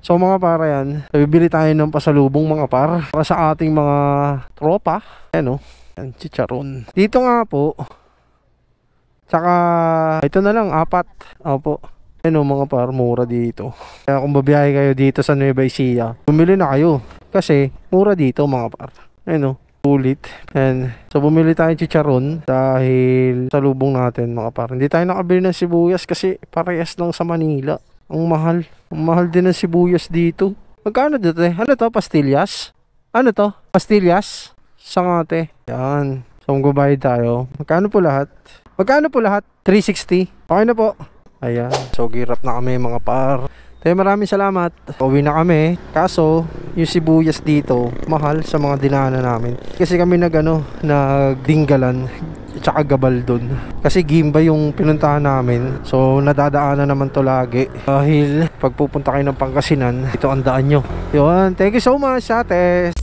So mga para yan, bibili tayo ng pasalubong mga para sa ating mga tropa. Ayan o, yan, chicharon. Dito nga po, saka ito na lang, 4. Opo. Ayan o mga par, mura dito. Kaya kung babiyahe kayo dito sa Nueva Ecija, bumili na kayo. Kasi mura dito mga par. Ayan o, ulit. And so bumili tayo chicharon dahil sa lubong natin mga par. Hindi tayo nakabili ng sibuyas kasi parehas lang sa Manila. Ang mahal. Ang mahal din ng sibuyas dito. Magkano dito eh? Ano to? Pastillas? Ano to? Pastillas? Sangate. Yan. So magbabayad tayo. Magkano po lahat? Magkano po lahat? 360. Okay na po. Ayan. So girap na kami mga par. Tayo maraming salamat. Uwi na kami. Kaso yung sibuyas dito mahal sa mga dinaanan namin. Kasi kami nagdinggalan tsaka Gabaldon. Kasi Gimba yung pinuntahan namin. So nadadaanan naman to lagi. Dahil pag pupunta kayo ng Pangasinan, ito ang daan nyo. Yun. Thank you so much, ate.